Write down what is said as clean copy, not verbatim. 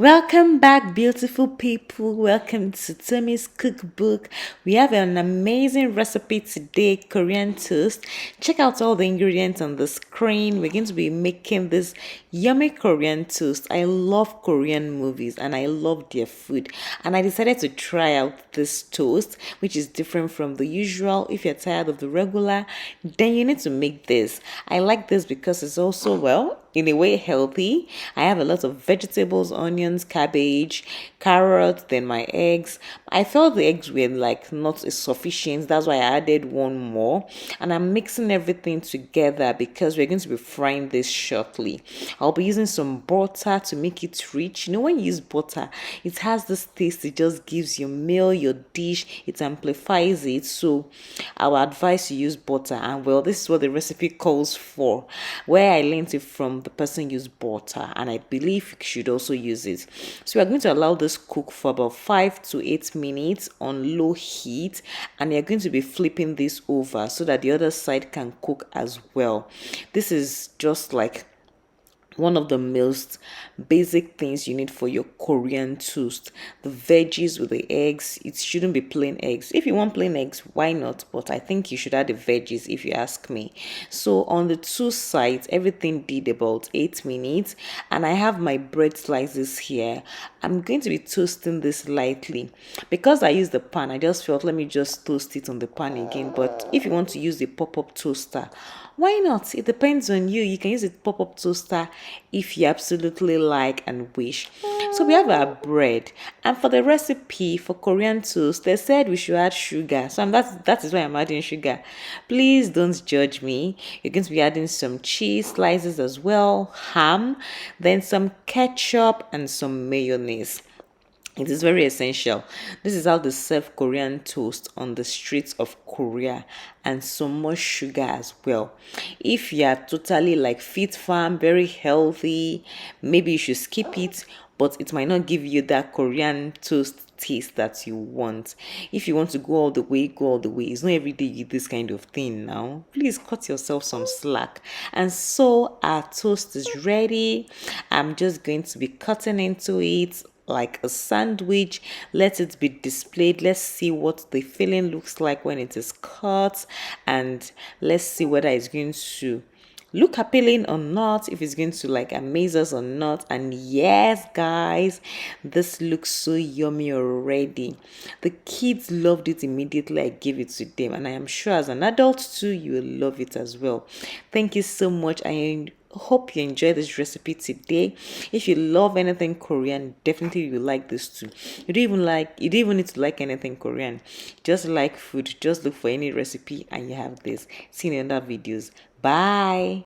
Welcome back, beautiful people. Welcome to Tommy's Cookbook. We have an amazing recipe today, Korean toast. Check out all the ingredients on the screen. We're going to be making this yummy Korean toast. I love Korean movies and I love their food. And I decided to try out this toast, which is different from the usual. If you're tired of the regular, then you need to make this. I like this because it's also, in a way healthy. I have a lot of vegetables, onions, cabbage, carrots, then my eggs. I felt the eggs were like not sufficient. That's why I added one more. And I'm mixing everything together because we're going to be frying this shortly. I'll be using some butter to make it rich. You know, when you use butter, it has this taste. It just gives your meal, your dish, it amplifies it. So I would advise you use butter. And this is what the recipe calls for. Where I learned it from, the person used butter, and I believe you should also use it. So we are going to allow this cook for about 5 to 8 minutes on low heat, and you're going to be flipping this over so that the other side can cook as well. This is just like one of the most basic things you need for your Korean toast. The veggies with the eggs, it shouldn't be plain eggs. If you want plain eggs, why not? But I think you should add the veggies if you ask me. So on the two sides, everything did about 8 minutes, and I have my bread slices here. I'm going to be toasting this lightly. Because I use the pan, I just felt let me just toast it on the pan again. But if you want to use the pop-up toaster, why not? It depends on you. You can use a pop-up toaster if you absolutely like and wish. So we have our bread, and for the recipe for Korean toast, they said we should add sugar. So that is why I'm adding sugar. Please don't judge me. You're going to be adding some cheese slices as well, ham, then some ketchup and some mayonnaise. It is very essential. This is how they serve Korean toast on the streets of Korea, and some more sugar as well. If you are totally like fit farm, very healthy, maybe you should skip it, but it might not give you that Korean toast taste that you want. If you want to go all the way, go all the way. It's not every day you eat this kind of thing now. Please cut yourself some slack. And so our toast is ready. I'm just going to be cutting into it like a sandwich. Let it be displayed. Let's see what the filling looks like when it is cut, and let's see whether it's going to look appealing or not, if it's going to like amaze us or not. And yes, guys, this looks so yummy already. The kids loved it immediately I gave it to them, and I am sure as an adult too you will love it as well. Thank you so much. I hope you enjoyed this recipe today. If you love anything Korean, definitely you like this too. You don't even need to like anything Korean. Just like food, just look for any recipe and you have this. See you in other videos. Bye.